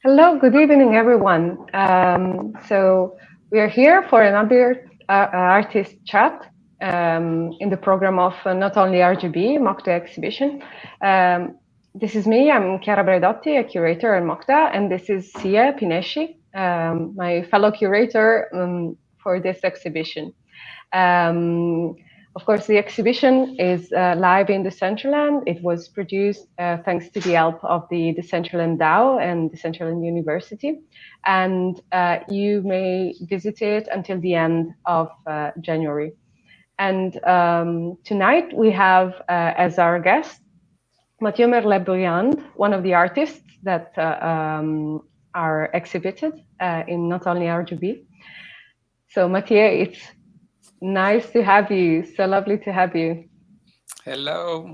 Hello, good evening, everyone. So we are here for another artist chat in the program of Not Only RGB, MoCDA exhibition. This is me, I'm Chiara Braidotti, a curator at MoCDA, and this is Sia Pineschi, my fellow curator for this exhibition. Of course, the exhibition is live in Decentraland. It was produced thanks to the help of the Decentraland DAO and Decentraland University. And you may visit it until the end of January. And tonight we have as our guest Mathieu Merlet Briand, one of the artists that are exhibited in Not Only RGB. So Mathieu, it's nice to have you. So lovely to have you. Hello.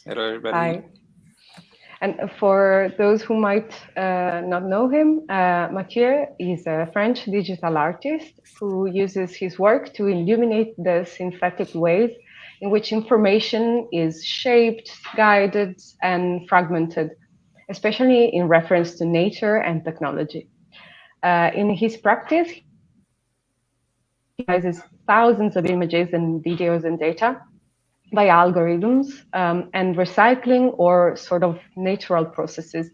Hello, everybody. Hi. And for those who might not know him, Mathieu is a French digital artist who uses his work to illuminate the synthetic ways in which information is shaped, guided, and fragmented, especially in reference to nature and technology. In his practice, he analyzes thousands of images and videos and data by algorithms and recycling or sort of natural processes,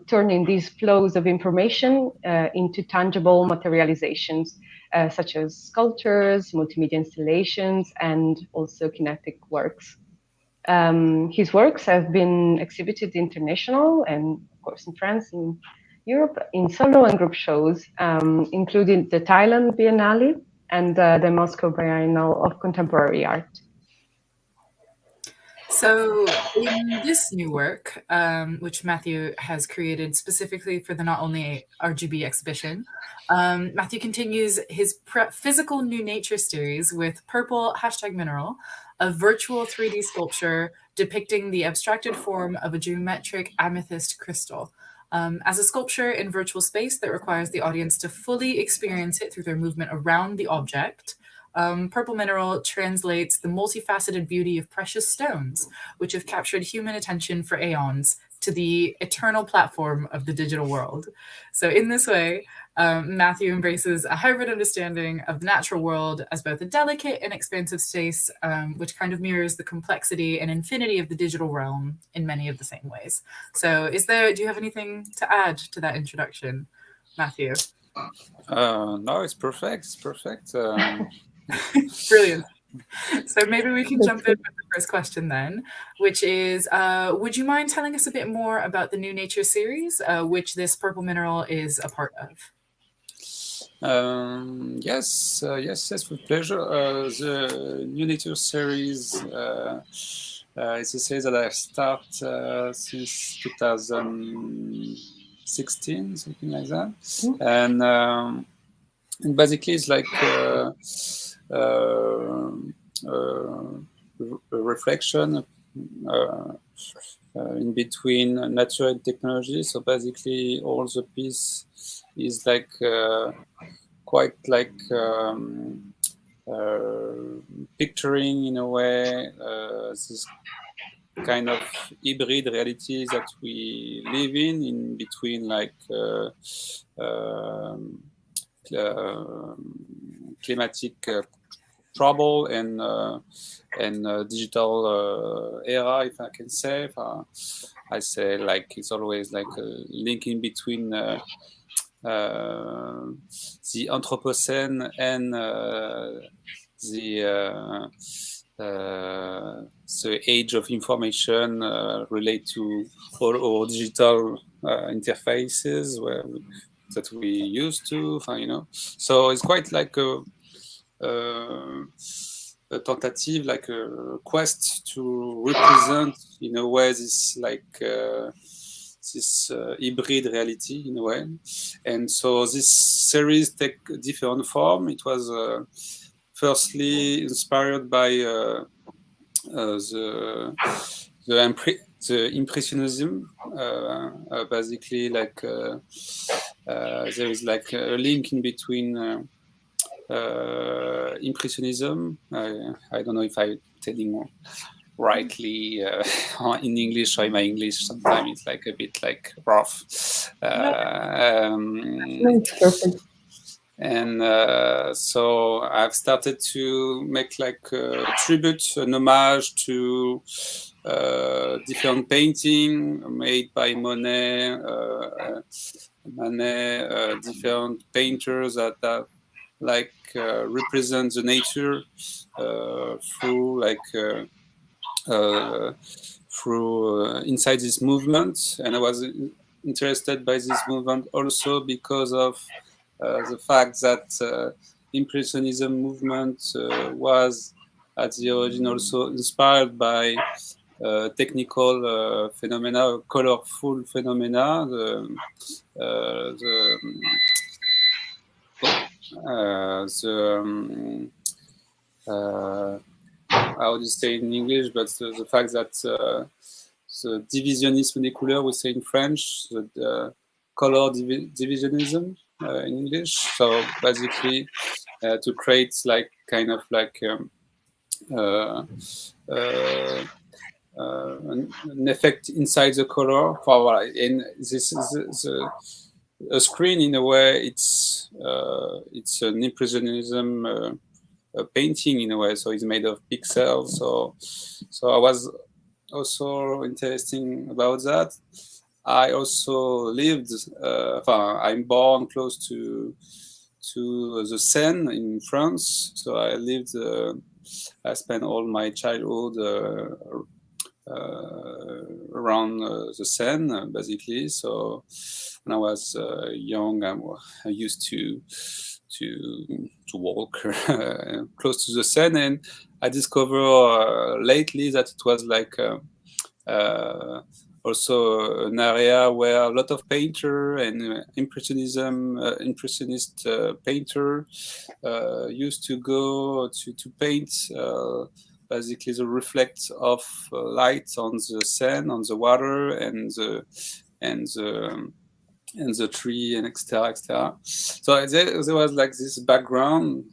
turning these flows of information into tangible materializations, such as sculptures, multimedia installations, and also kinetic works. His works have been exhibited international and, of course, in France, in Europe, in solo and group shows, including the Thailand Biennale and the Moscow Biennale of Contemporary Art. So in this new work, which Mathieu has created specifically for the Not Only RGB exhibition, Mathieu continues his physical new nature series with Purple #Mineral, a virtual 3D sculpture depicting the abstracted form of a geometric amethyst crystal. As a sculpture in virtual space that requires the audience to fully experience it through their movement around the object, Purple Mineral translates the multifaceted beauty of precious stones, which have captured human attention for aeons, to the eternal platform of the digital world. So in this way, Mathieu embraces a hybrid understanding of the natural world as both a delicate and expansive space, which kind of mirrors the complexity and infinity of the digital realm in many of the same ways. So do you have anything to add to that introduction, Mathieu? No, it's perfect. It's perfect. Brilliant. So maybe we can jump in with the first question then, which is, would you mind telling us a bit more about the New Nature series, which this Purple Mineral is a part of? Yes, with pleasure. The New Nature series is a series that I've started since 2016, something like that. And basically it's like a reflection in between nature and technology. So basically all the piece is like quite like picturing in a way this kind of hybrid realities that we live in between like climatic trouble and digital era, if I can say. I say like it's always like a linking between the Anthropocene and the age of information relate to all our digital interfaces that we used to, So it's quite like a tentative, like a quest to represent in a way this like this hybrid reality in a way. And so this series take a different form. It was firstly inspired by the Impressionism, basically like there is like a link in between Impressionism. I don't know if I'm telling rightly in English, or in my English sometimes it's like a bit like rough. No, it's perfect. And so I've started to make like a tribute, an homage to different painting made by Monet, Manet, different painters that like represent the nature through like through inside this movement. And I was interested by this movement also because of the fact that Impressionism movement was at the origin also inspired by technical phenomena, colorful phenomena, how do you say in English, but the fact that the divisionisme des couleurs, we say in French, the color divisionism in English. So basically, to create like kind of like an effect inside the color. And this is a screen in a way. It's an impressionism painting in a way. So it's made of pixels. So I was also interesting about that. I also lived. I'm born close to the Seine in France. So I lived. I spent all my childhood around the Seine, basically. So when I was young, I used to walk close to the Seine, and I discovered lately that it was like also an area where a lot of painter and impressionist painter used to go to paint basically the reflect of light on the Seine, on the water, and the tree, and etc. So there was like this background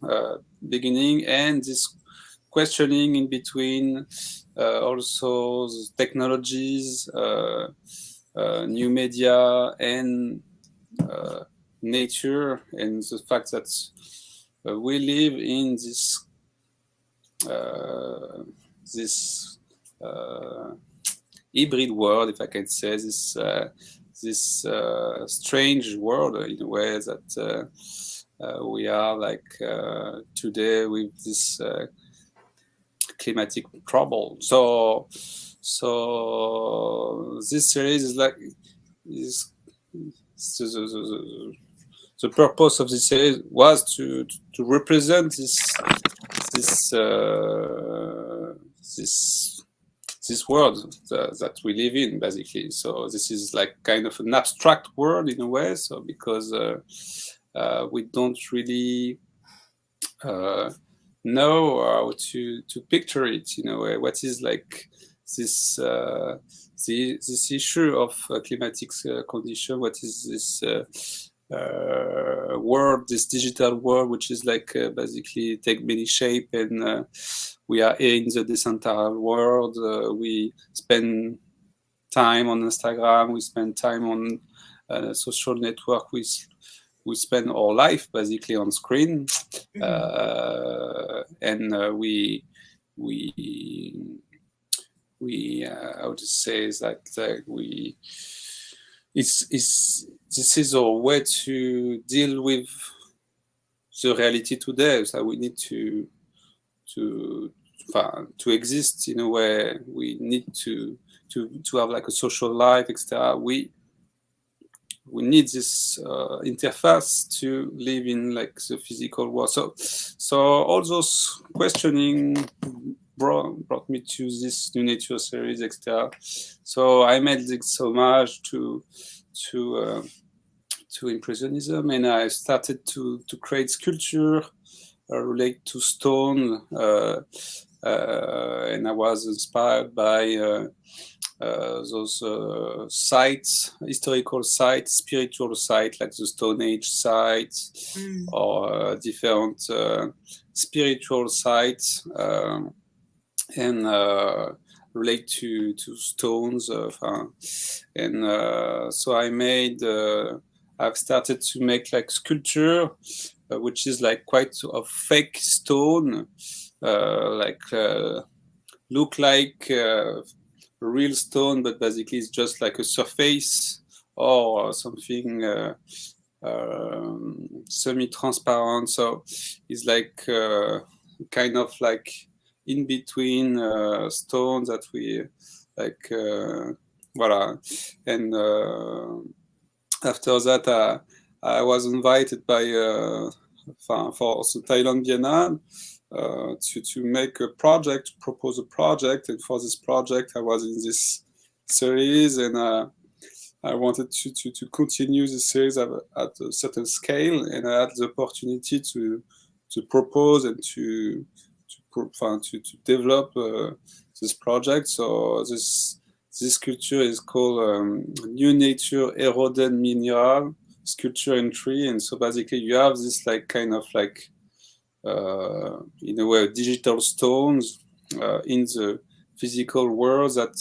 beginning, and this questioning in between also the technologies, new media, and nature, and the fact that we live in this hybrid world, if I can say, this strange world in a way that we are like today with this climatic trouble. So this series is like the purpose of this series was to represent this world that we live in, basically. So this is like kind of an abstract world in a way. So because we don't really know how to picture it in a way. What is like this this issue of climatic condition? What is this world, this digital world, which is like basically take many shape, and we are here in the Decentraland world. We spend time on Instagram. We spend time on social network. We spend our life basically on screen, and we I would say that we this is a way to deal with the reality today. So we need to exist in a way. We need to have like a social life, etc. We need this interface to live in like the physical world. So all those questioning brought me to this new nature series, etc. So I made this homage to Impressionism, and I started to create sculpture related to stone, and I was inspired by those sites, historical sites, spiritual sites, like the Stone Age sites, or different spiritual sites. And relate to stones, and so I made. I've started to make like sculpture, which is like quite a fake stone, look like real stone, but basically it's just like a surface or something semi-transparent. So it's like kind of like in between stones that we like, voila. And after that, I was invited by for the Thailand Biennale to make a project, to propose a project, and for this project I was in this series, and I wanted to continue the series at a certain scale, and I had the opportunity to propose and to develop this project. So this sculpture is called New Nature Eroded Mineral Sculpture in Tree, and so basically you have this like kind of like in a way digital stones in the physical world that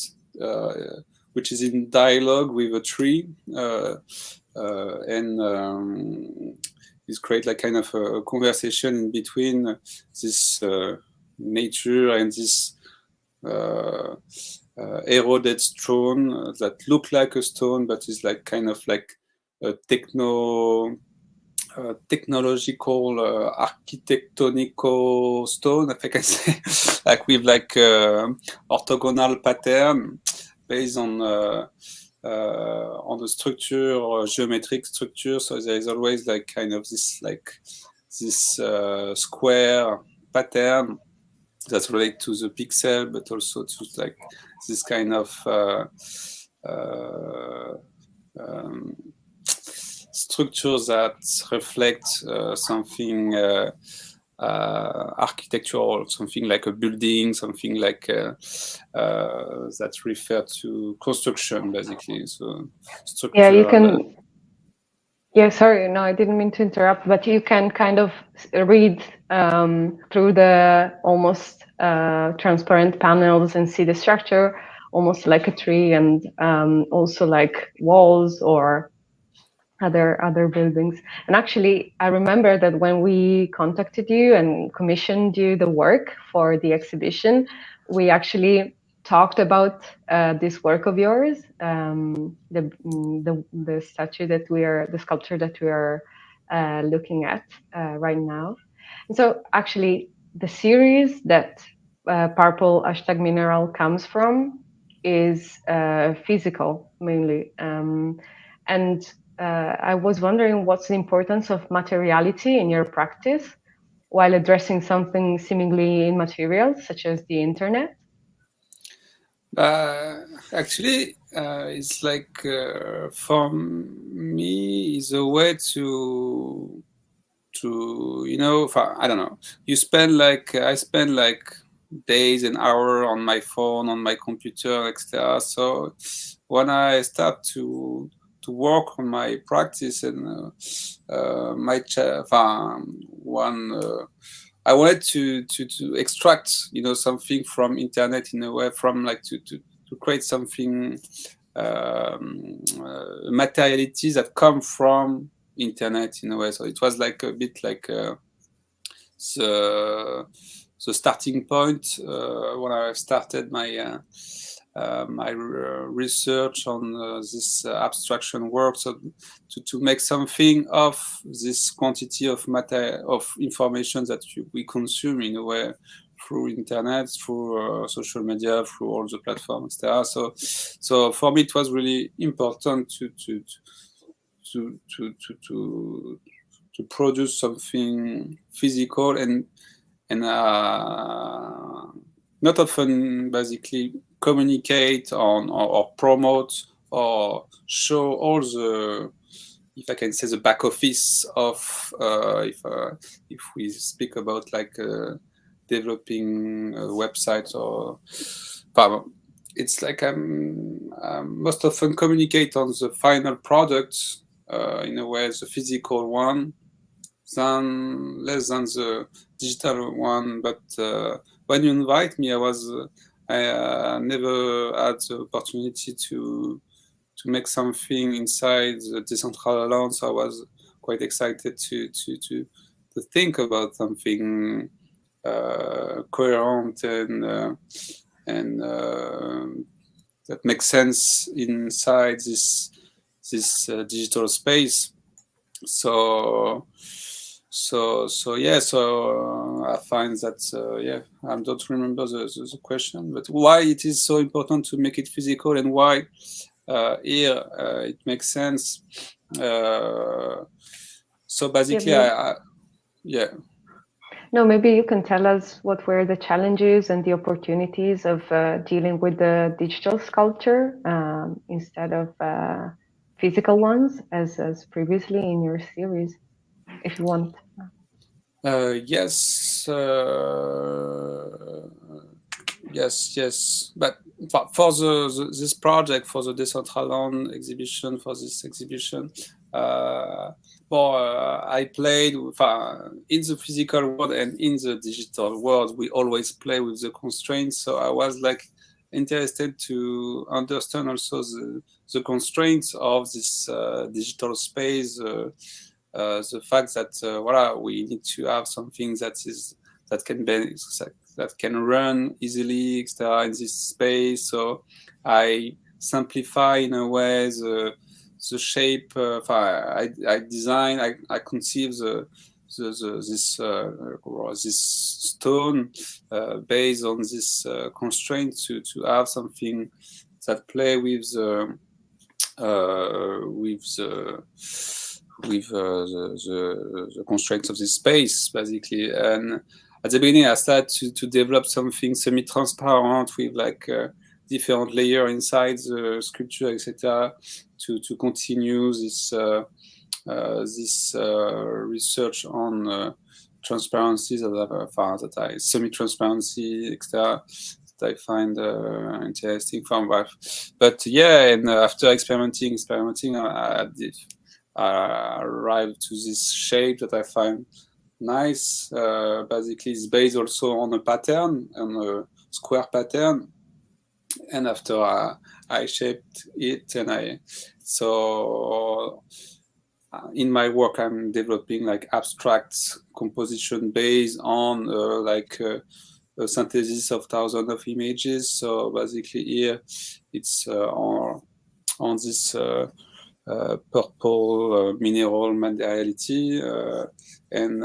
which is in dialogue with a tree, and it's create like kind of a conversation in between this nature and this eroded stone that look like a stone, but is like kind of like a technological architectonical stone, if I can say, like with like orthogonal pattern based on the structure or geometric structure. So there is always like kind of this square pattern that's related to the pixel, but also to like this kind of structures that reflect something architectural, something like a building, something like that refer to construction, basically. So structure. Yeah, you can. Yeah, sorry, no, I didn't mean to interrupt, but you can kind of read through the almost transparent panels and see the structure almost like a tree, and also like walls or other buildings. And actually, I remember that when we contacted you and commissioned you the work for the exhibition, we actually talked about this work of yours, the statue that the sculpture that we are looking at right now. And so actually, the series that Purple # Mineral comes from is physical mainly, and I was wondering what's the importance of materiality in your practice while addressing something seemingly immaterial, such as the internet? Actually, it's like for me, is a way to I don't know. I spend like days and hours on my phone, on my computer, etc. So when I start to work on my practice and I wanted to extract something from internet in a way, from like to create something materiality that come from internet in a way. So it was like a bit like the starting point when I started my my research on this abstraction work, so to make something of this quantity of information that we consume in a way through internet, through social media, through all the platforms, etc. So for me, it was really important to produce something physical and not often basically communicate on or promote or show all the, if I can say, the back office of if we speak about like developing websites or it's like most often communicate on the final product in a way, the physical one, than less than the digital one. But when you invite me, I was I never had the opportunity to make something inside the Decentraland, so I was quite excited to think about something coherent and that makes sense inside this digital space. So I find that I don't remember the question, but why it is so important to make it physical and why here it makes sense. So basically, No, maybe you can tell us what were the challenges and the opportunities of dealing with the digital sculpture instead of physical ones, as previously in your series, if you want. Yes. But for this project, for the Decentraland exhibition, for this exhibition, I played in the physical world and in the digital world. We always play with the constraints. So I was like interested to understand also the constraints of this digital space. The fact that we need to have something that can run easily, etc., in this space. So I simplify in a way the shape. I design. I conceive this stone based on this constraint to have something that play with the constraints of this space, basically. And at the beginning, I started to develop something semi-transparent with like different layer inside the sculpture, etc., to continue this research on transparencies that I semi-transparency, etc., that I find interesting from life. But and after experimenting, I arrived to this shape that I find nice. Basically, it's based also on a pattern, on a square pattern. And after I shaped it, and in my work, I'm developing like abstract composition based on a synthesis of thousands of images. So basically, here it's on this purple mineral materiality, and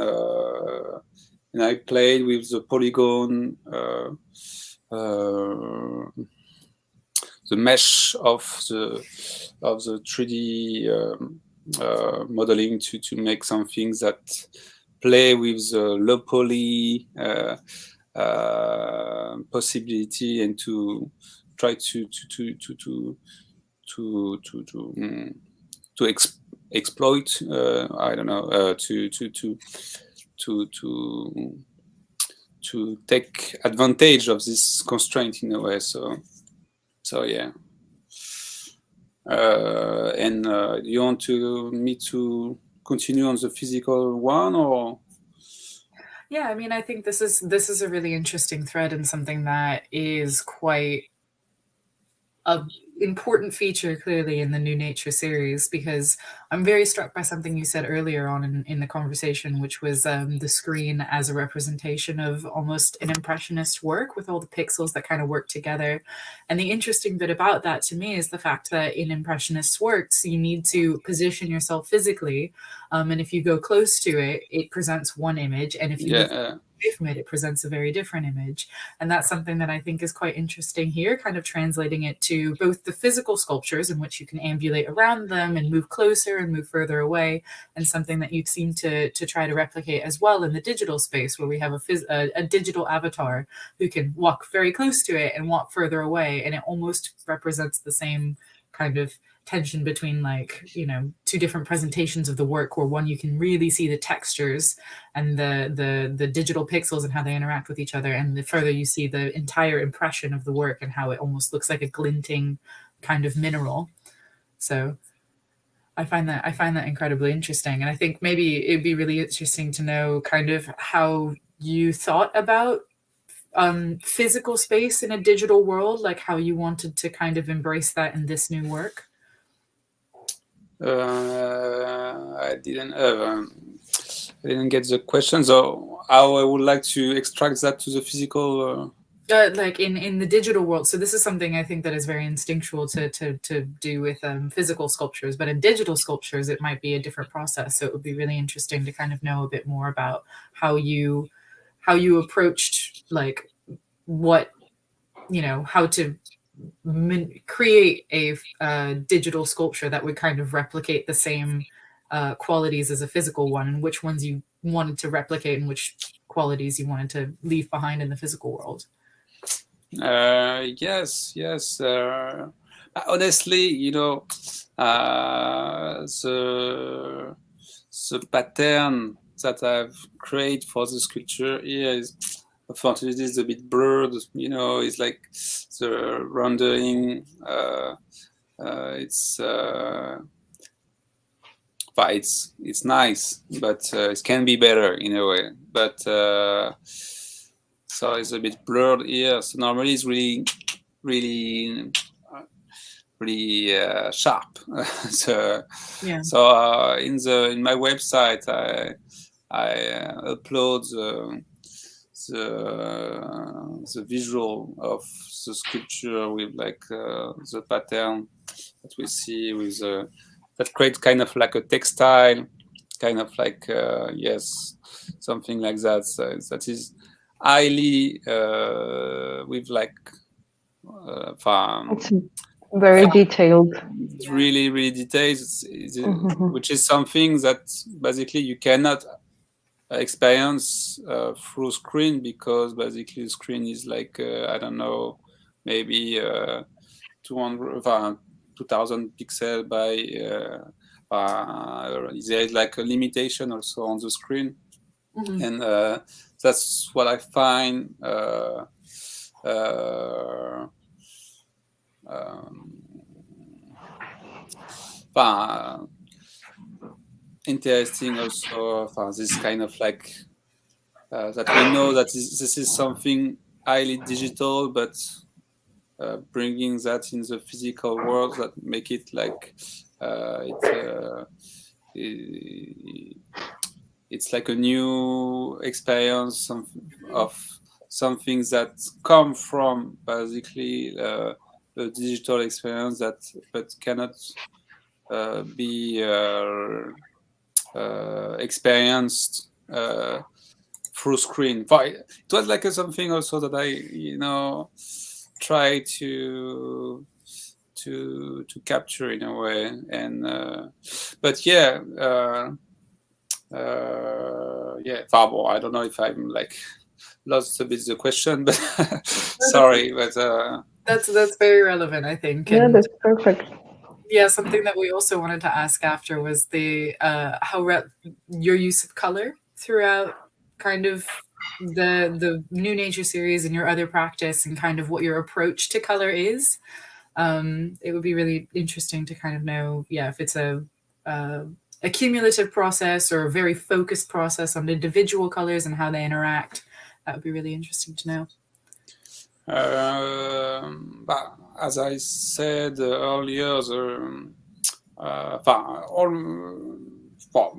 I played with the polygon, the mesh of the 3D modeling to make something that play with the low poly possibility, and to try to exploit. I don't know, to take advantage of this constraint in a way. So yeah. And you want me to continue on the physical one, or? Yeah, I mean, I think this is a really interesting thread, and something that is quite a important feature clearly in the New Nature series, because I'm very struck by something you said earlier on in the conversation, which was the screen as a representation of almost an impressionist work with all the pixels that kind of work together. And the interesting bit about that to me is the fact that in impressionist works, you need to position yourself physically, and if you go close to it, it presents one image, and if you move away from it, it presents a very different image. And that's something that I think is quite interesting here, kind of translating it to both the physical sculptures in which you can ambulate around them and move closer and move further away, and something that you seem to try to replicate as well in the digital space, where we have a digital avatar who can walk very close to it and walk further away, and it almost represents the same kind of tension between, like, you know, two different presentations of the work, where one you can really see the textures and the digital pixels and how they interact with each other, and the further you see the entire impression of the work and how it almost looks like a glinting kind of mineral. So I find that incredibly interesting, and I think maybe it'd be really interesting to know kind of how you thought about physical space in a digital world, like how you wanted to kind of embrace that in this new work? I didn't get the question. So how I would like to extract that to the physical. Like in the digital world. So this is something I think that is very instinctual to do with physical sculptures, but in digital sculptures it might be a different process. So it would be really interesting to kind of know a bit more about how you approached, like, what, you know, how to create a digital sculpture that would kind of replicate the same qualities as a physical one, and which ones you wanted to replicate and which qualities you wanted to leave behind in the physical world. Yes. Honestly, you know, the pattern that I've created for the sculpture here is, unfortunately, it's a bit blurred. You know, it's like the rendering. It's nice, but it can be better in a way. But so it's a bit blurred here. So normally it's really sharp. So Yeah. So in my website, I upload the visual of the sculpture with like the pattern that we see with that creates kind of like a textile, kind of like yes, something like that. So that is highly with like It's very detailed. It's really detailed, which is something that basically you cannot experience through screen, because basically the screen is like I don't know, maybe 2000 pixels by there is like a limitation also on the screen. And that's what I find interesting also for this kind of like that we know that this is something highly digital, but bringing that in the physical world, that make it like it's like a new experience of something that come from basically a digital experience that but cannot be experienced through screen. It was like something also that I, you know, try to capture in a way. And but yeah, I don't know if I'm like lost a bit the question, but sorry, but that's very relevant, I think. Yeah, And that's perfect. yeah, something that we also wanted to ask after was the your use of color throughout kind of the New Nature series and your other practice, and kind of what your approach to color is. It would be really interesting to kind of know, if it's a cumulative process or a very focused process on individual colors and how they interact. That would be really interesting to know. But as I said earlier,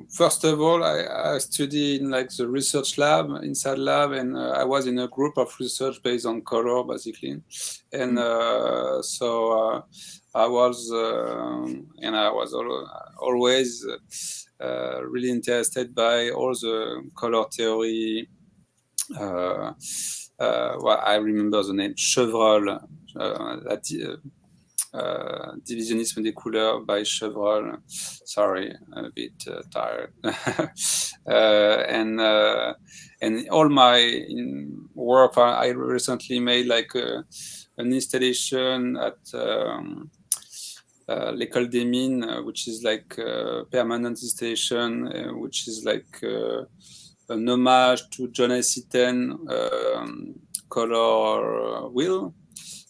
first of all, I studied in like the research lab, inside lab, and I was in a group of research based on color, basically. And so I was always really interested by all the color theory. I remember the name Chevreul, Divisionnisme des couleurs by Chevreul. Sorry, I'm a bit tired. And all my work, I recently made like an installation at l'École des Mines, which is like a permanent installation, which is like an homage to John Seaton color wheel.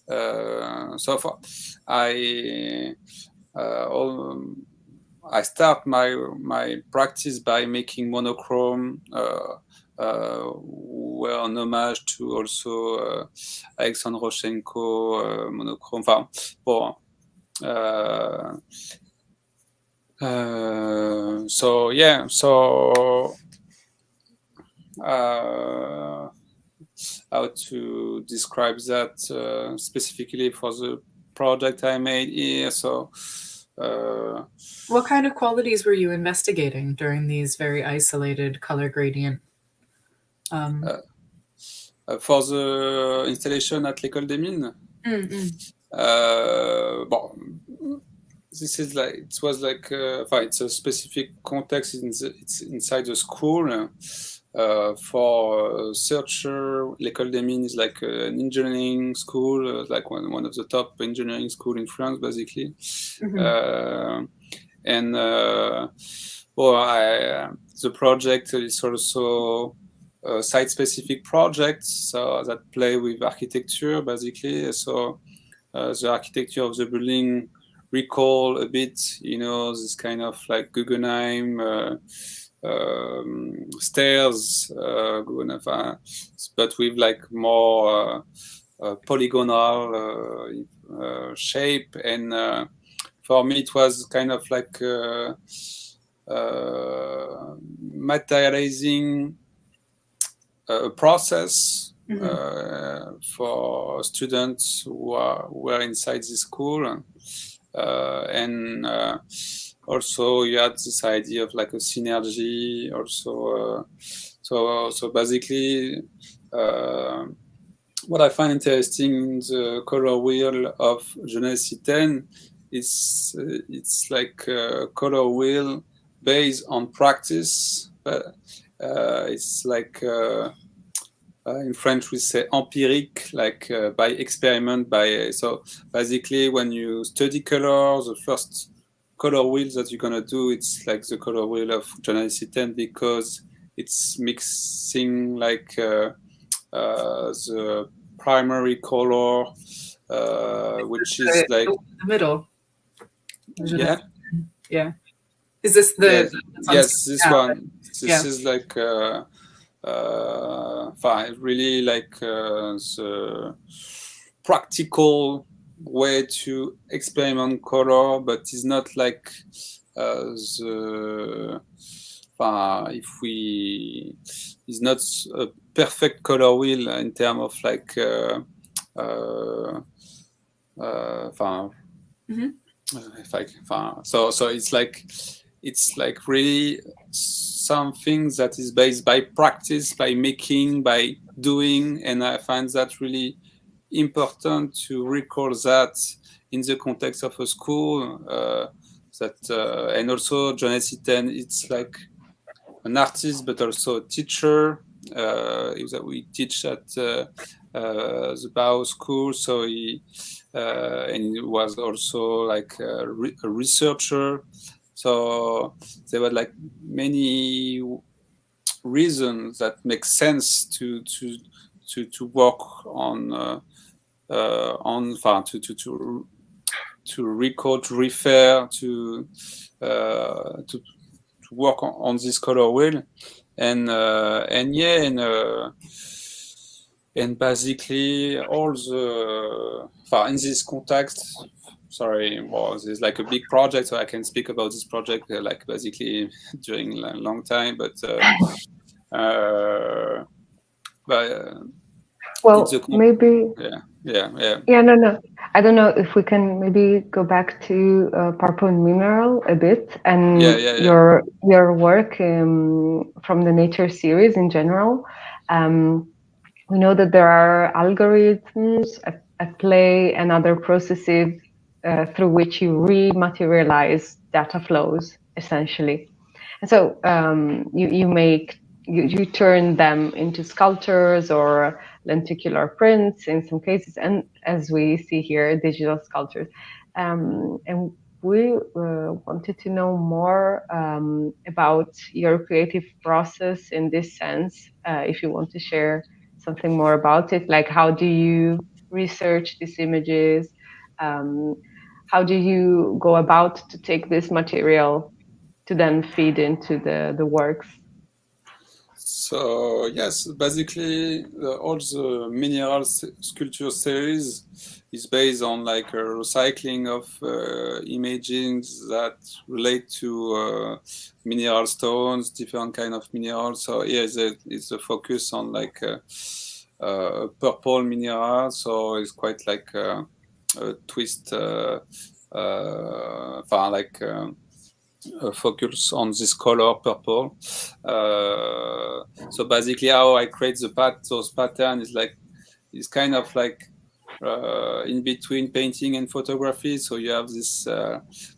So far, I start my practice by making monochrome were an homage to also Alexandre Roshenko, monochrome. Enfin, bon. So yeah, so how to describe that specifically for the project I made here? So what kind of qualities were you investigating during these very isolated color gradient? For the installation at l'École des Mines, bon, this is like, it was like it's a specific context. It's inside the school. For researcher, l'École des Mines is like an engineering school, like one of the top engineering school in France, basically. And the project is also a site-specific project, so that play with architecture, basically. So the architecture of the building recall a bit, this kind of like Guggenheim stairs, but with like more polygonal shape. And for me, it was kind of like materializing a process for students who were inside the school. And also you had this idea of like a synergy also. So basically what I find interesting in the color wheel of Jeunesse Citaine is it's like a color wheel based on practice. It's like in French we say empirique, like by experiment. So basically when you study colors, the first color wheel that you're gonna do, it's like the color wheel of Jeunesse Citaine, because it's mixing like the primary color, which is like the middle. Yeah. Is this the? Yes, this one. This is like really like the practical way to experiment color, but it's not like it's not a perfect color wheel in terms of like so it's like really something that is based by practice, by making, by doing, and I find that really important to recall that in the context of a school. And also Jeunesse Citaine, it's like an artist but also a teacher. We teach at the Bao school, so and he was also like a researcher. So there were like many reasons that make sense to work on to record, to refer, to work on this color wheel, and basically all the in this context. Sorry, there's like a big project, so I can speak about this project like basically during a long time, but maybe no, I don't know if we can maybe go back to Purple Mineral a bit and your work from the nature series in general. We know that there are algorithms at play and other processes through which you rematerialize data flows, essentially. And so you turn them into sculptures or lenticular prints in some cases, and as we see here, digital sculptures. And we wanted to know more about your creative process in this sense, if you want to share something more about it, like how do you research these images? How do you go about to take this material to then feed into the works? So yes, basically all the mineral sculpture series is based on like a recycling of images that relate to mineral stones, different kind of minerals. So here is a focus on like purple mineral. So it's quite like a twist, focus on this color purple. So basically, how I create those patterns is kind of like in between painting and photography. So you have this.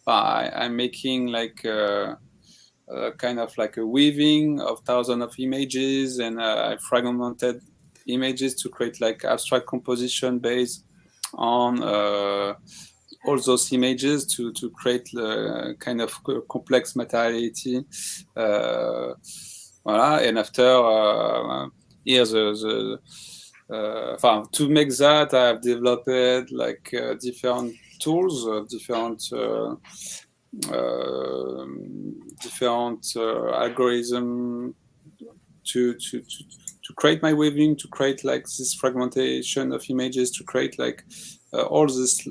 I'm making like kind of like a weaving of thousands of images, and I fragmented images to create like abstract composition based on all those images to create kind of complex materiality. Voilà. And after here to make that, I've developed like different tools, different algorithm to create my weaving, to create like this fragmentation of images, to create like all this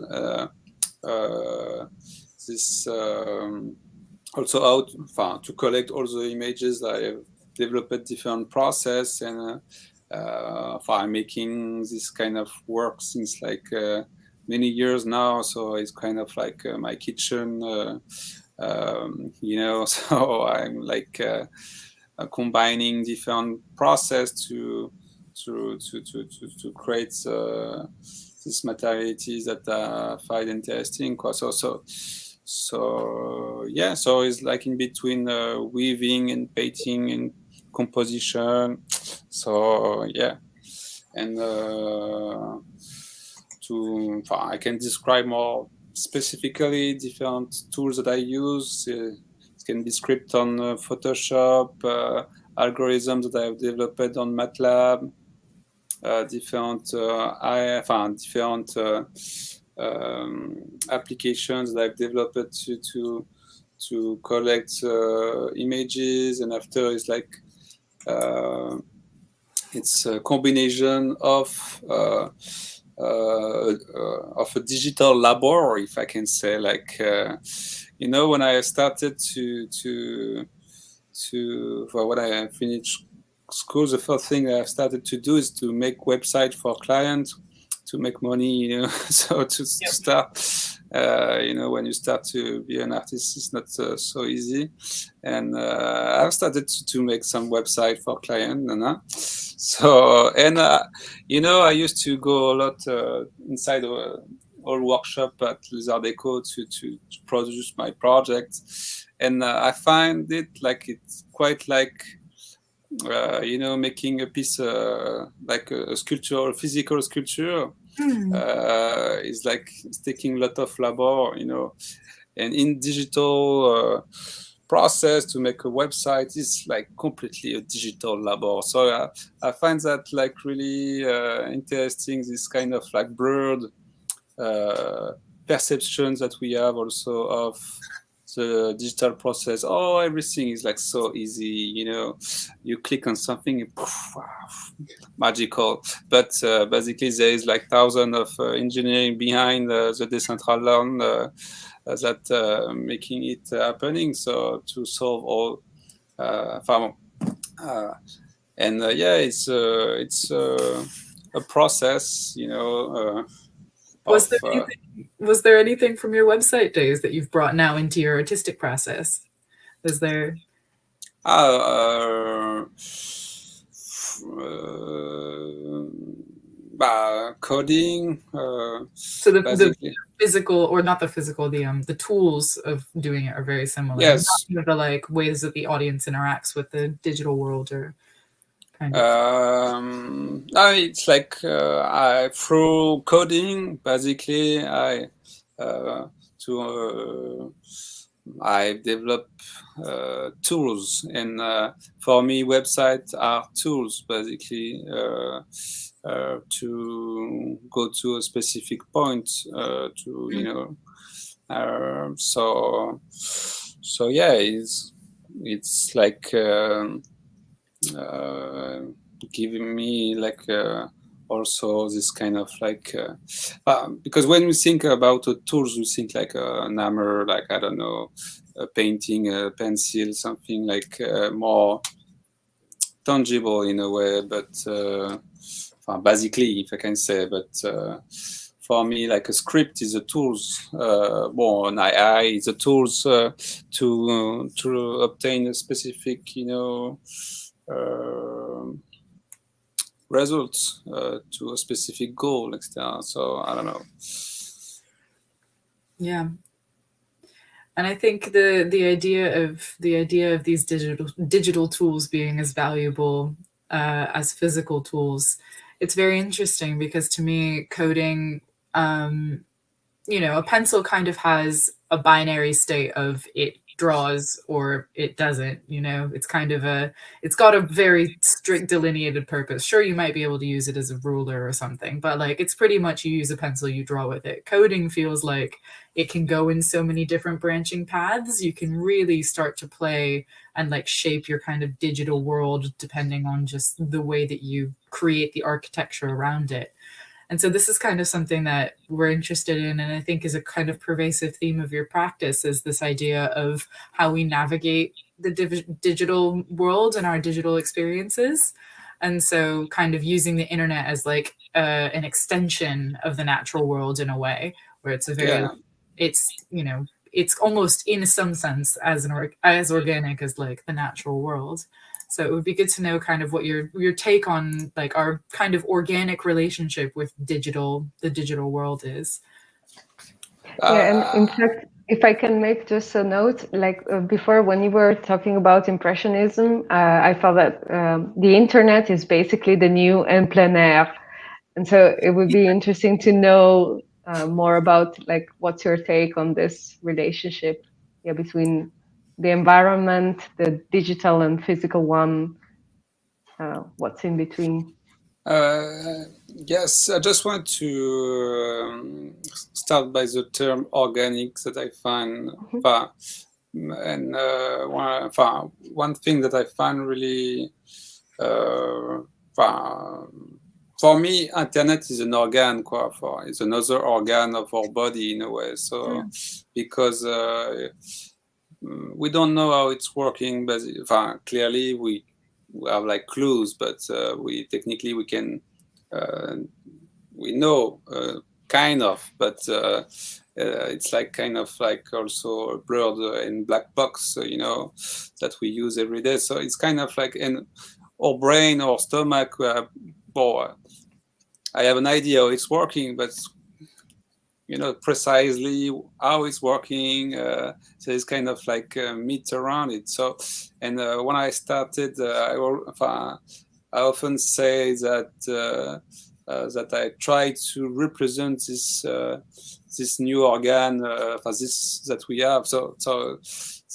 also out to collect all the images. I have developed different process, and I'm making this kind of work since like many years now. So it's kind of like my kitchen, so I'm like combining different process to create these materialities that I find interesting. So yeah, so it's like in between weaving and painting and composition. So yeah, and I can describe more specifically different tools that I use. It can be script on Photoshop, algorithms that I have developed on MATLAB, different applications that I've developed to collect images, and after it's like it's a combination of a digital labor, if I can say, like when I started when I finished school, the first thing I started to do is to make website for clients to make money, so to start, when you start to be an artist, it's not so easy. And I've started to make some website for clients. So, and, I used to go a lot inside all workshop at Lizard Deco to produce my project. And I find it like it's quite like, making a piece like a sculpture, a physical sculpture, is like it's taking a lot of labor, and in digital process to make a website is like completely a digital labor. So I find that like really interesting, this kind of like blurred perceptions that we have also of the digital process. Oh, everything is like so easy, you click on something and poof, magical. But basically there is like thousands of engineering behind the Decentraland that making it happening. So to solve all it's a process, Was there anything from your website days that you've brought now into your artistic process? Was there? Coding. So the physical, or not the physical, the tools of doing it are very similar. Yes. Not the like ways that the audience interacts with the digital world, or kind of. It's like through coding, basically, I develop tools, and for me, websites are tools, basically, to go to a specific point, so yeah, it's like giving me like also this kind of like because when we think about tools, we think like an hammer, like I don't know, a painting, a pencil, something like more tangible in a way, but basically, if I can say, but for me, like a script is a tools, an AI is a tools to obtain a specific, results to a specific goal, etc. So I don't know. Yeah. And I think the idea of these digital tools being as valuable as physical tools, it's very interesting because to me, coding, a pencil kind of has a binary state of it draws or it doesn't. It's kind of it's got a very strict delineated purpose. Sure, you might be able to use it as a ruler or something, but like it's pretty much you use a pencil, you draw with it. Coding feels like it can go in so many different branching paths. You can really start to play and like shape your kind of digital world depending on just the way that you create the architecture around it. And so this is kind of something that we're interested in, and I think is a kind of pervasive theme of your practice, is this idea of how we navigate the digital world and our digital experiences. And so kind of using the internet as like an extension of the natural world in a way, where it's a very, it's almost in some sense as organic as like the natural world. So it would be good to know kind of what your take on like our kind of organic relationship with the digital world is. Yeah, and in fact, if I can make just a note, like before when you were talking about Impressionism, I thought that the internet is basically the new en plein air. And so it would be interesting to know more about like what's your take on this relationship between the environment, the digital and physical one, what's in between. Yes, I just want to start by the term organic that I find, and one thing that I find really, for me, internet is an organ, it's another organ of our body in a way. So, because we don't know how it's working, but clearly we have like clues, but we can we know kind of, but it's like kind of like also a blurred and black box, that we use every day. So it's kind of like in our brain or stomach. I have an idea how it's working, but precisely how it's working. So it's kind of like myth around it. So, and when I started, I often say that that I try to represent this new organ, this that we have. So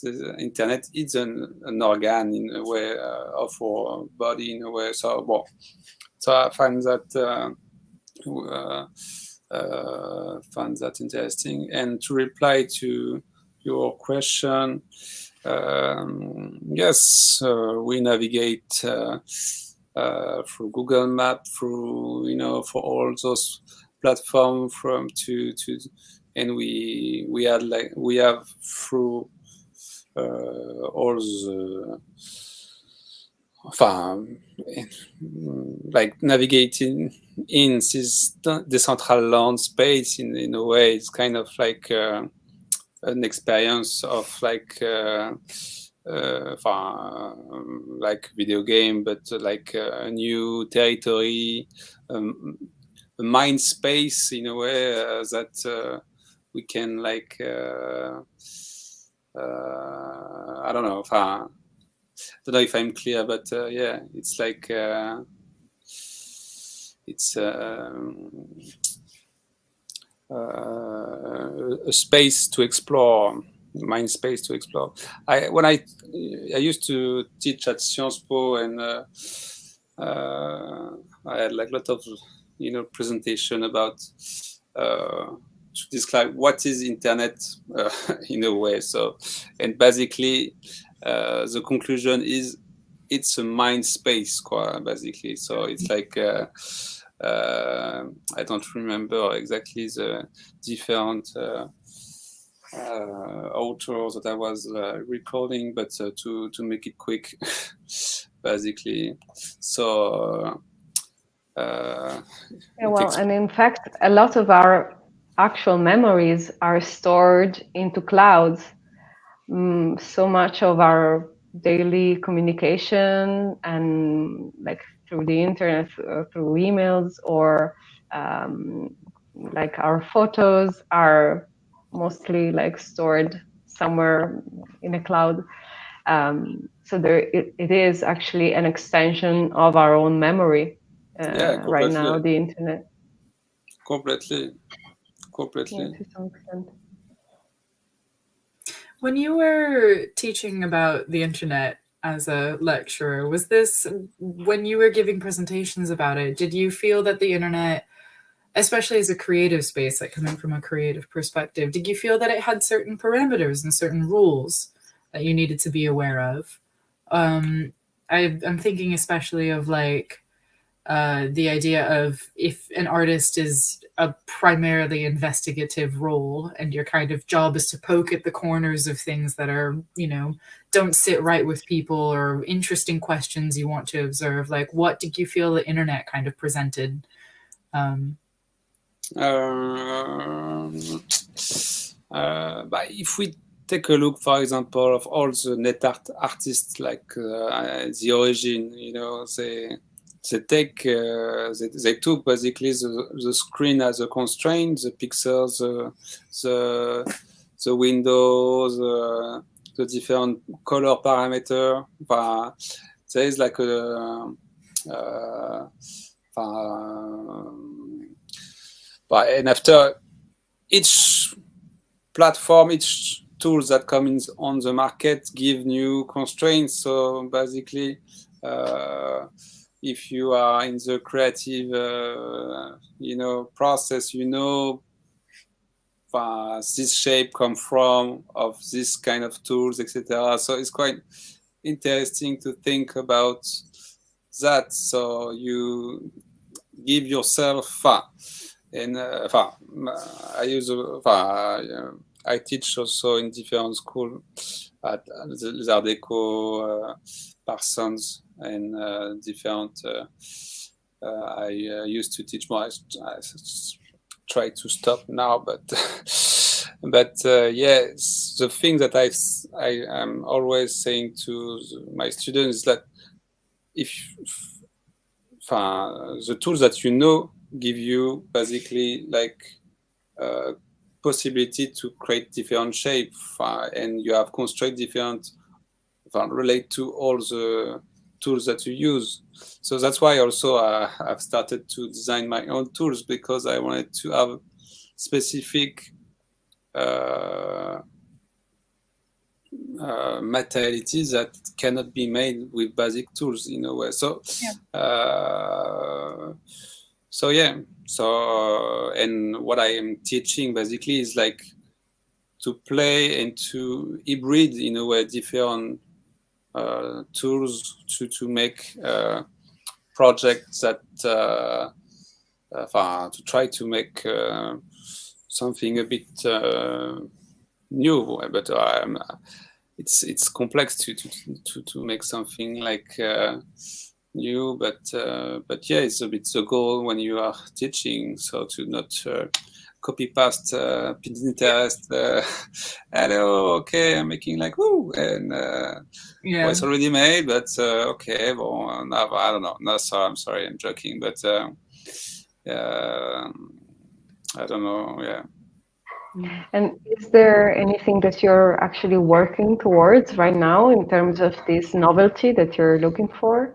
the internet is an organ in a way of our body in a way. So I find that. Find that interesting. And to reply to your question, yes, we navigate through Google Maps, through for all those platforms and we have through all the like navigating in this Decentraland space in a way. It's kind of like an experience of like video game, but like a new territory, a mind space in a way that we can like I don't know if I'm clear, but yeah, it's like it's a space to explore, mind space to explore. I used to teach at Sciences Po, and I had like a lot of presentation about to describe what is internet in a way. So, and basically the conclusion is it's a mind space, basically. So it's like I don't remember exactly the different authors that I was recording, but to make it quick, basically. So and in fact, a lot of our actual memories are stored into clouds. So much of our daily communication and like through the internet, through emails, or like our photos are mostly like stored somewhere in a cloud. So it is actually an extension of our own memory. Right now, the internet. Completely. Yeah, to some extent. When you were teaching about the internet as a lecturer, was this, when you were giving presentations about it, did you feel that the internet, especially as a creative space, like coming from a creative perspective, did you feel that it had certain parameters and certain rules that you needed to be aware of? I'm thinking especially of like the idea of if an artist is a primarily investigative role and your kind of job is to poke at the corners of things that are, you know, don't sit right with people or interesting questions you want to observe, like what did you feel the internet kind of presented? But if we take a look, for example, of all the net art artists, like the origin, you know, they took basically the screen as a constraint, the pixels, the windows, the different color parameter. There is like and after each platform, each tools that comes on the market give new constraints. So basically, if you are in the creative, process, this shape come from of this kind of tools, etc. So it's quite interesting to think about that. So you give yourself and I teach also in different schools at the Art Deco, Parsons, and different. I used to teach more. I try to stop now, but yes, the thing that I am always saying to my students is that if the tools that give you basically like possibility to create different shape, and you have constraint different relate to all the tools that you use. So that's why also I've started to design my own tools, because I wanted to have specific materialities that cannot be made with basic tools in a way. So and what I am teaching basically is like to play and to hybrid in a way different tools to make projects that to try to make something a bit new, but it's complex to make something like new, but yeah, it's a bit the goal when you are teaching, so to not copy paste Pinterest. Hello, okay, I'm making like woo, and well, it's already made, but okay, well, no, I don't know. No, sorry, I'm sorry, I'm joking, but I don't know, yeah. And is there anything that you're actually working towards right now in terms of this novelty that you're looking for?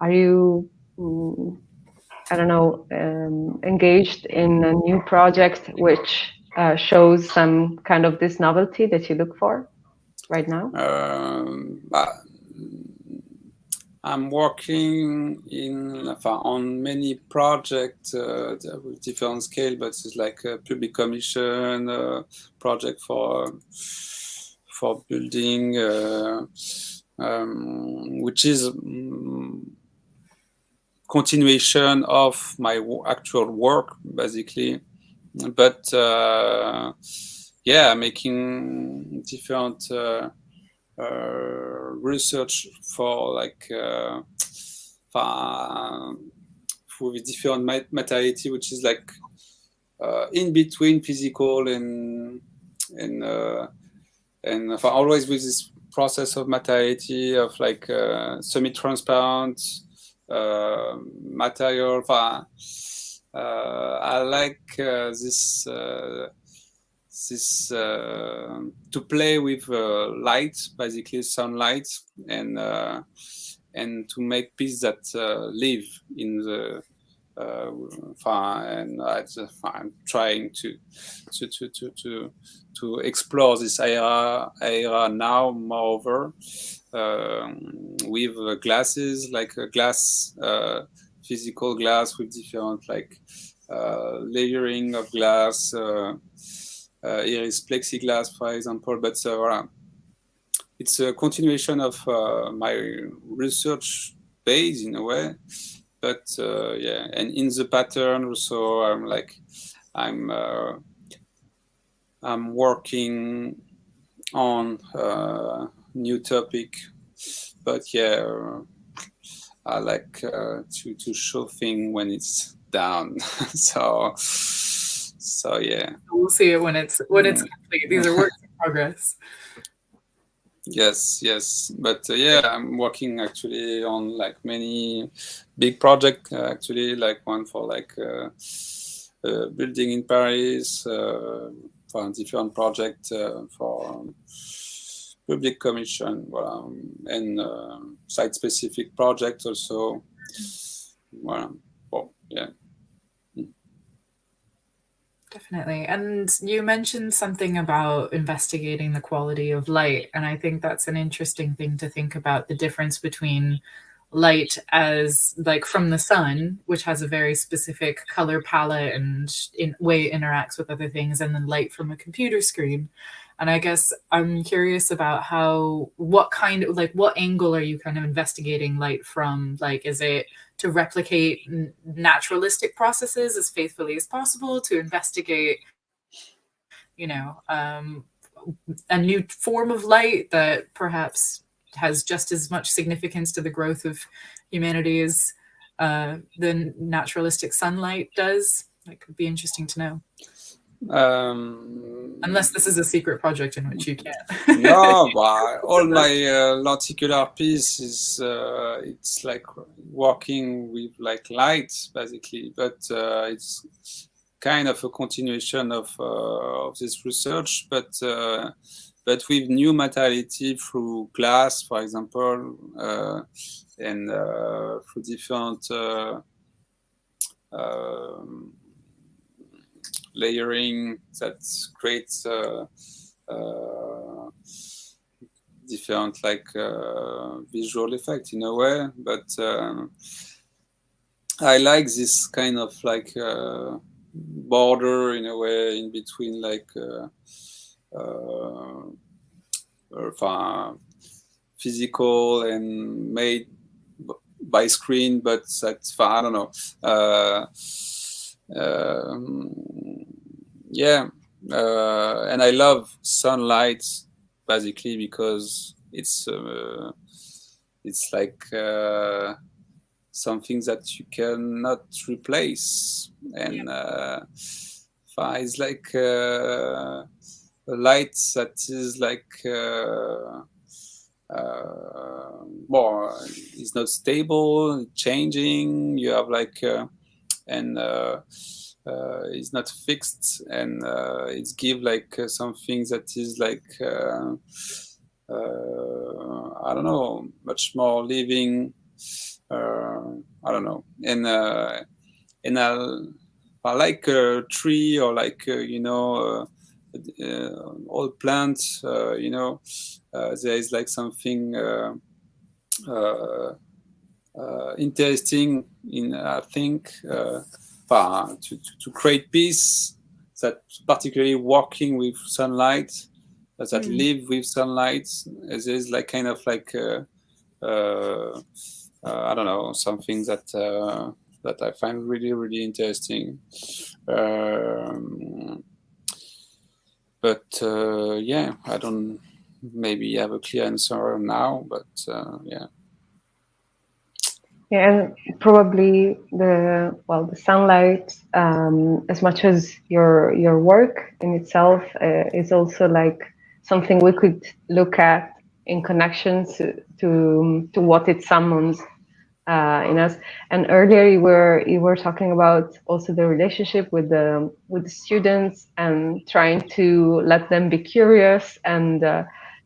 Are you, I don't know, engaged in a new project which shows some kind of this novelty that you look for right now? I'm working on many projects with different scale, but it's like a public commission project for building which is continuation of my actual work, basically. But yeah, making different research for like with different materiality, which is like in between physical and always with this process of materiality of like semi-transparent material. I like this to play with light, basically sunlight, and to make pieces that live in the and I'm trying to explore this era now. Moreover, with glasses, like a glass, physical glass with different like layering of glass. Here is plexiglass, for example, but it's a continuation of my research base in a way. But yeah, and in the pattern also, I'm working on new topic. But yeah, I like to show things when it's done. so yeah, we'll see it when it's complete. These are works in progress. Yes, but yeah, I'm working actually on like many big projects. Actually, like one for like building in Paris, for a different project for public commission, and site-specific project also. Well, yeah. Definitely. And you mentioned something about investigating the quality of light. And I think that's an interesting thing to think about, the difference between light as like from the sun, which has a very specific color palette and way it interacts with other things, and then light from a computer screen. And I guess I'm curious about what angle are you kind of investigating light from? Like, is it to replicate naturalistic processes as faithfully as possible, to investigate, a new form of light that perhaps has just as much significance to the growth of humanity as the naturalistic sunlight does? That could be interesting to know. Unless this is a secret project in which you can't. No, but all my lenticular piece is it's like working with like lights basically, but it's kind of a continuation of this research, but with new materiality through glass, for example, and through different layering that creates different like visual effect in a way. But I like this kind of like border in a way in between like physical and made by screen, but that's I don't know. Yeah, and I love sunlight basically because it's like something that you cannot replace, and it's like a light that is like it's not stable, changing. You have like and it's not fixed, and it's give like something that is like I don't know, much more living. I don't know, and I like a tree or like old plants. There is like something interesting in I think to create peace, that particularly working with sunlight that live with sunlight. There's like kind of like I don't know, something that that I find really, really interesting. But yeah, I don't maybe have a clear answer now, but yeah. Yeah, and probably the sunlight, as much as your work in itself, is also like something we could look at in connection to what it summons in us. And earlier you were talking about also the relationship with the students and trying to let them be curious and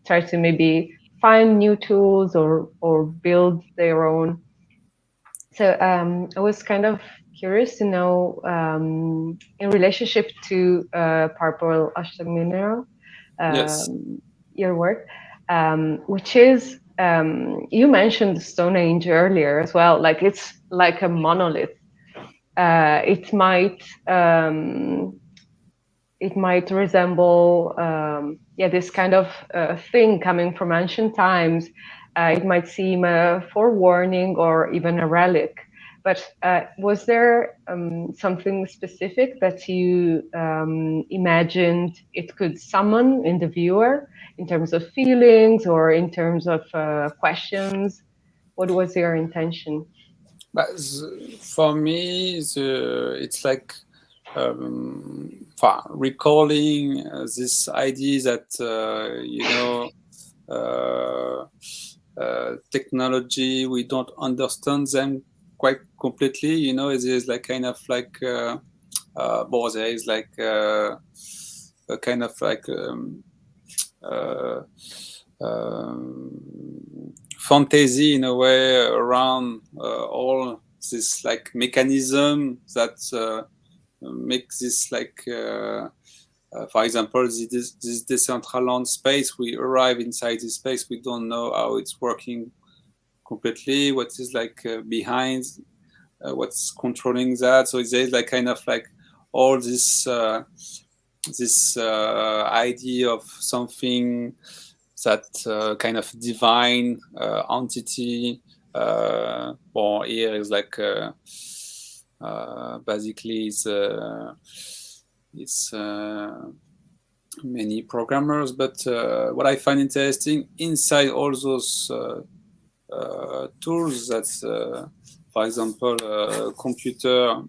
try to maybe find new tools or build their own. So I was kind of curious to know, in relationship to Purple Hashtag Mineral, Yes. your work, which is, you mentioned the Stone Age earlier as well, like it's like a monolith. It might resemble, this kind of thing coming from ancient times. It might seem a forewarning or even a relic. But was there something specific that you imagined it could summon in the viewer in terms of feelings or in terms of questions? What was your intention? But for me, it's like recalling this idea that you know, technology, we don't understand them quite completely. You know, it is like kind of like there is like a kind of like fantasy in a way around all this like mechanism that makes this like for example this Decentraland space. We arrive inside this space, we don't know how it's working completely, what is like behind, what's controlling that. So there's like kind of like all this idea of something that kind of divine entity. Well, here is like basically it's many programmers, but what I find interesting inside all those tools, that for example computer,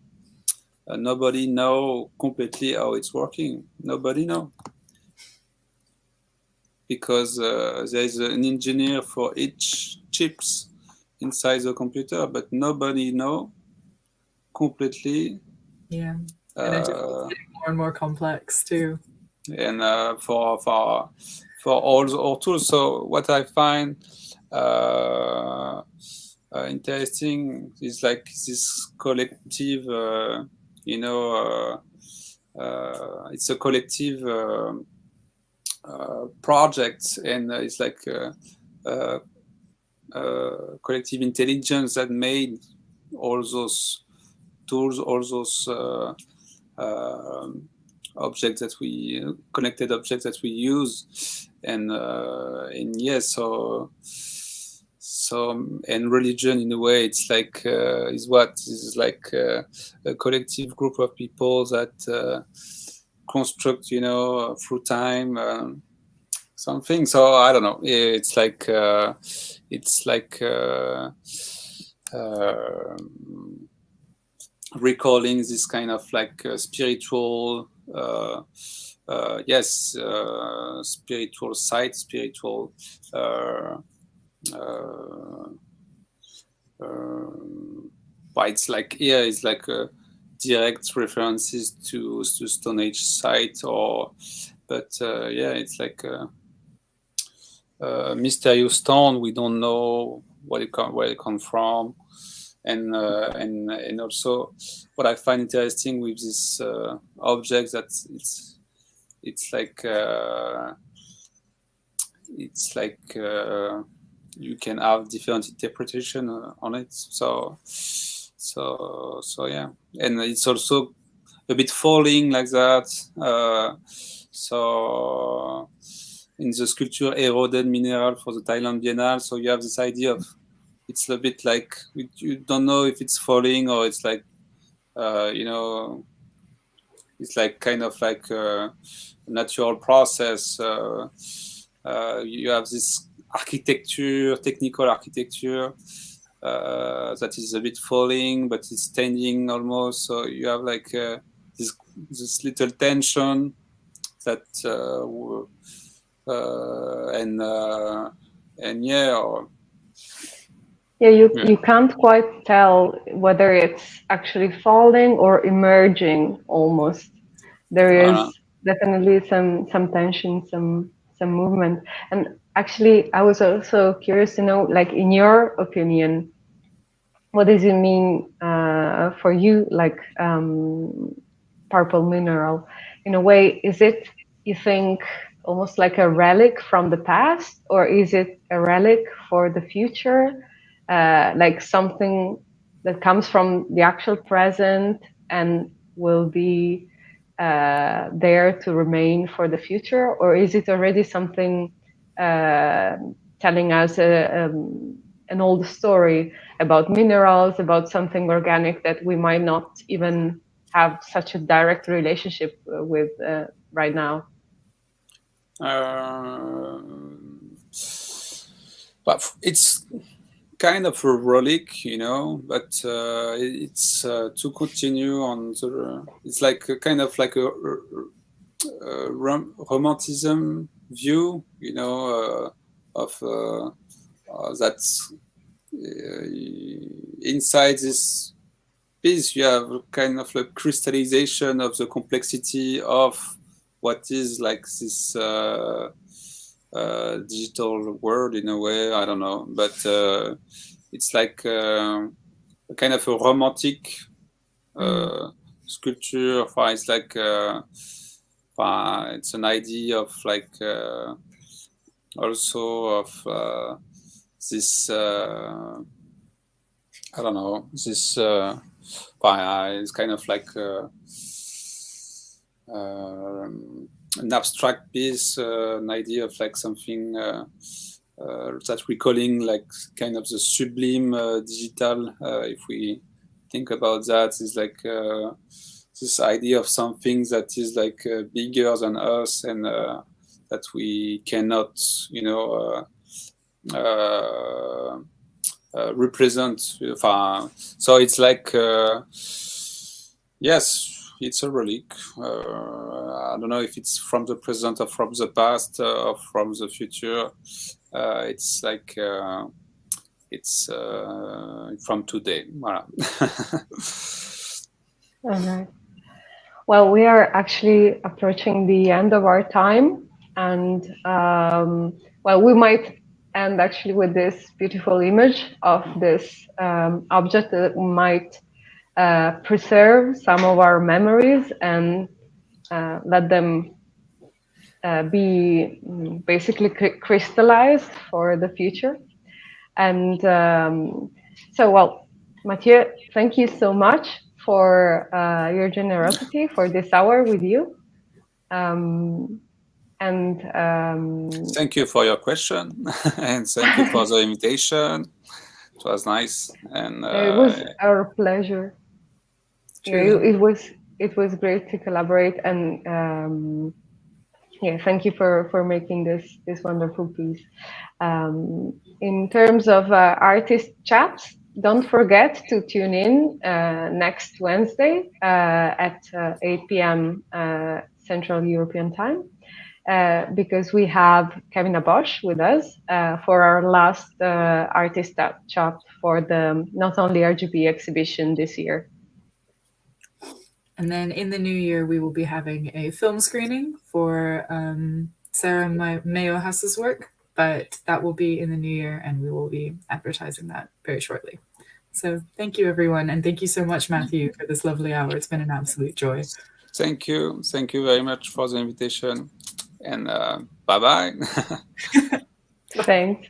nobody know completely how it's working. Nobody know, because there is an engineer for each chips inside the computer, but nobody know completely. Yeah, and it's getting more and more complex too. And for all the tools. So what I find interesting is like this collective, you know, it's a collective project, and it's like collective intelligence that made all those tools, all those objects that we connected objects that we use, and yes, so and religion in a way, it's like is what is like a collective group of people that construct, you know, through time something. So I don't know, it's like recalling this kind of like spiritual spiritual side, spiritual but it's like it's like direct references to Stone Age site, or but it's like mysterious stone. We don't know where it comes from, and also what I find interesting with this object, that it's like you can have different interpretation on it. So yeah, and it's also a bit falling like that. So in the sculpture eroded mineral for the Thailand Biennale. So you have this idea of, it's a bit like, you don't know if it's falling or it's like, it's like kind of like a natural process. You have this architecture, technical architecture, that is a bit falling, but it's standing almost. So you have like this little tension that you can't quite tell whether it's actually falling or emerging almost. There is definitely some tension, some movement. And actually, I was also curious to know, like, in your opinion, what does it mean for you, like, purple mineral? In a way, is it, you think, almost like a relic from the past, or is it a relic for the future? Like something that comes from the actual present and will be there to remain for the future, or is it already something telling us an old story about minerals, about something organic that we might not even have such a direct relationship with right now? But it's kind of a relic, but it's to continue on the, it's like a kind of like a romanticism view, of that's inside this piece you have kind of a crystallization of the complexity of what is like this digital world in a way. I don't know, but it's like a kind of a romantic sculpture. It's like it's an idea of like also of this I don't know, this it's kind of like an abstract piece, an idea of like something that we're calling like kind of the sublime digital. If we think about that, is like this idea of something that is like bigger than us and that we cannot, represent. So it's like, yes, it's a relic. I don't know if it's from the present or from the past or from the future. It's like it's from today. Voilà. Okay. Well, we are actually approaching the end of our time, and well, we might end actually with this beautiful image of this object that might preserve some of our memories and let them be basically crystallized for the future. And so, well, Mathieu, thank you so much for your generosity for this hour with you. And thank you for your question and thank you for the invitation. It was nice, and it was our pleasure. It was great to collaborate, and yeah, thank you for making this wonderful piece. In terms of artist chats, don't forget to tune in next Wednesday at 8 p.m. Central European Time, because we have Kevin Abosch with us for our last artist chat for the Not Only RGB exhibition this year. And then in the new year, we will be having a film screening for Sarah Meyohas' work, but that will be in the new year, and we will be advertising that very shortly. So thank you, everyone. And thank you so much, Mathieu, for this lovely hour. It's been an absolute joy. Thank you. Thank you very much for the invitation. And bye-bye. Thanks.